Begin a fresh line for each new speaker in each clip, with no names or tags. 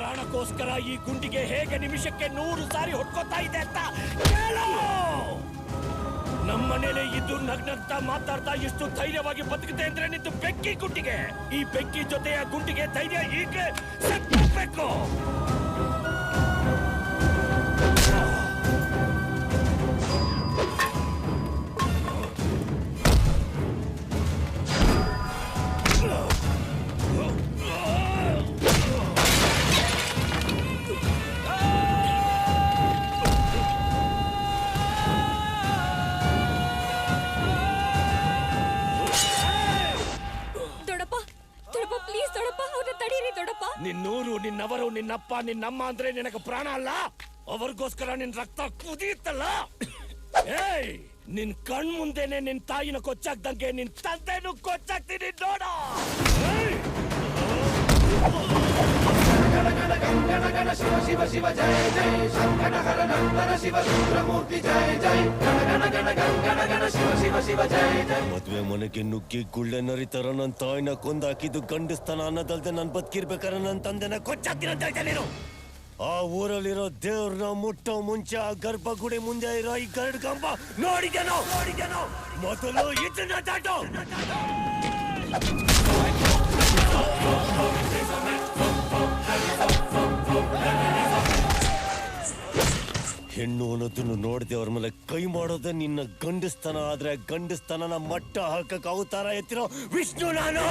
ಪ್ರಾಣಕ್ಕೋಸ್ಕರ ಈ ಗುಂಡಿಗೆ ಹೇಗೆ ನಿಮಿಷಕ್ಕೆ 100 ಸಾರಿ ಹೊಡ್ಕೋತಾ ಇದೆ ಅಂತ ಕೇಳು. ನಮ್ಮನೇಲೆ ಇದ್ದು ನಗ್ನಗ್ತಾ ಮಾತಾಡ್ತಾ ಎಷ್ಟು ಧೈರ್ಯವಾಗಿ ಬದುಕುತ್ತೆ ಅಂದ್ರೆ ನಿಂತು ಬೆಂಕಿ ಗುಂಡಿಗೆ. ಈ ಬೆಂಕಿ ಜೊತೆಯ ಗುಂಡಿಗೆ ಧೈರ್ಯ ಈಗಲೇ ಸತ್ತಬೇಕು. ನಿನ್ನೂರು, ನಿನ್ನವರು, ನಿನ್ನಪ್ಪ, ನಿನ್ನಮ್ಮ ಅಂದ್ರೆ ನಿನಗೆ ಪ್ರಾಣ ಅಲ್ಲ. ಅವ್ರಿಗೋಸ್ಕರ ನಿನ್ ರಕ್ತ ಕುದಿಯುತ್ತಲ್ಲ. ಏಯ್, ನಿನ್ ಕಣ್ ಮುಂದೆನೆ ನಿನ್ ತಾಯಿನ ಕೊಚ್ಚಾಕ್ದಂಗೆ ನಿನ್ ತಂದೆನೂ ಕೊಚ್ಚಾಕ್ತೀನಿ ನೋಡ. ಶಿವ ಶಿವ ಶಿವ ಜಯ ಜಯ ಶಂಕರ ಹರ ನಂದನ ಶಿವ ರುದ್ರಮೂರ್ತಿ ಜಯ ಜಯ ಗಣ ಗಣ ಗಣ ಗಣ ಶಿವ ಶಿವ ಶಿವ ಜಯ ಜಯ. ಮದುವೆ ಮನೆಗೆ ನುಗ್ಗಿ ಗುಳ್ಳೆ ನರಿತರ ನನ್ನ ತಾಯಿನ ಕೊಂದಾಕಿದ್ದು ಗಂಡಸ್ತನ ಅನ್ನದಲ್ದೆ ನನ್ ಬದುಕಿರ್ಬೇಕಾದ್ರೆ ನನ್ನ ತಂದೆನ ಕೊಚ್ಚಾಕ್ತೀನಿ ಅಂತ ಹೇಳ್ತಾ ನೀನು. ಆ ಊರಲ್ಲಿರೋ ದೇವ್ರನ್ನ ಮುಟ್ಟೋ ಮುಂಚೆ ಆ ಗರ್ಭಗುಡಿ ಮುಂದೆ ಇರೋ ಈ ಗರಡ್ ಕಂಬ ನೋಡಿದೇನೋ. ಮೊದಲು ಇದನ್ನ ದಾಟೋ. ಹೆಣ್ಣು ಅನ್ನೋದನ್ನು ನೋಡದೆ ಅವ್ರ ಮೇಲೆ ಕೈ ಮಾಡೋದೇ ನಿನ್ನ ಗಂಡಸ್ತನ. ಆದ್ರೆ ಗಂಡಸ್ತನನ ಮಟ್ಟ ಹಾಕಕ್ ಅವತಾರ ಎತ್ತಿರೋ ವಿಷ್ಣು ನಾನು.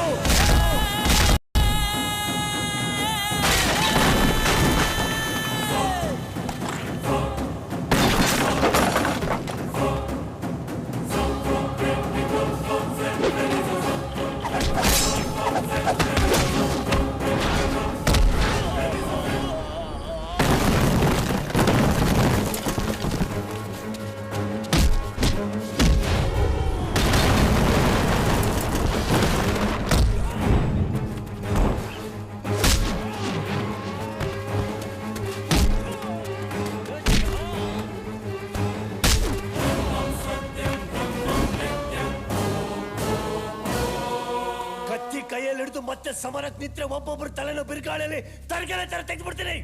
ಕೈಯಲ್ಲಿ ಹಿಡಿದು ಮತ್ತೆ ಸಮರಕ್ಕೆ ನಿಂತ್ರೆ ಒಬ್ಬೊಬ್ರು ತಲೆನೋ ಬಿರುಗಾಳಿಯಲ್ಲಿ ತರಗೆಲೆ ತರ ತೆಗೆದ್ಬಿಡ್ತೀನಿ.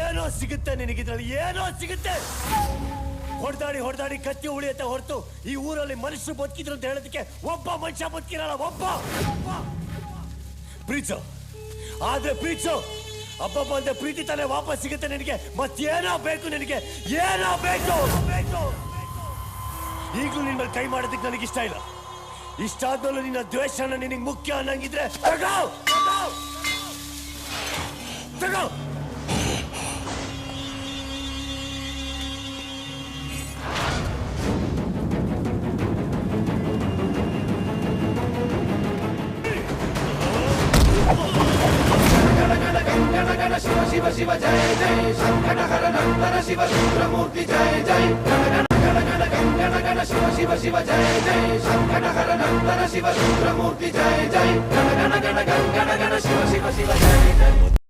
ಏನೋ ಸಿಗುತ್ತೆ ನಿನಗಿದ್ರಲ್ಲಿ, ಏನೋ ಸಿಗುತ್ತೆ. ಹೊಡೆದಾಡಿ ಕತ್ತಿ ಉಳಿಯತ್ತೆ ಹೊರತು ಈ ಊರಲ್ಲಿ ಮನುಷ್ಯರು ಬದುಕಿದ್ರು ಅಂತ ಹೇಳೋದಕ್ಕೆ ಒಬ್ಬ ಮನುಷ್ಯ ಬದುಕಿರಲ್ಲ. ಒಬ್ಬ ಪ್ರೀಚೋ, ಆದ್ರೆ ಪ್ರೀಚೋ ಅಬ್ಬಬ್ಬ ಅಂದ್ರೆ ಪ್ರೀತಿ ತಾನೇ ವಾಪಸ್ ಸಿಗುತ್ತೆ ನಿನಗೆ. ಮತ್ತೇನೋ ಬೇಕು ನಿನಗೆ, ಏನೋ ಬೇಕು. ಈಗಲೂ ನಿನ್ನ ಮೇಲೆ ಕೈ ಮಾಡೋದಕ್ಕೆ ನನಗಿಷ್ಟ ಇಲ್ಲ. ಇಷ್ಟಾದ್ಮೇಲೆ ನಿನ್ನ ದ್ವೇಷನ ನಿನಗೆ ಮುಖ್ಯ ಅನ್ನಂಗಿದ್ರೆ ತಗೋ. ಶಿವ ಶಿವ ಶಿವ ಜಯ ಜಯ ಶಂಕರ ಹರ ನಂದನ ಶಿವ ರುದ್ರಮೂರ್ತಿ ಜಯ ಜಯ ಗಣ ಗಣ ಶಿವ ಶಿವ ಶಿವ ಜಯ ಜಯ ಶಂಕರ ಹರ ನಂದನ ಶಿವ ರುದ್ರಮೂರ್ತಿ ಜಯ ಜಯ ಗಣ ಗಣ ಶಿವ ಶಿವ ಶಿವ ಜಯ ಜಯ.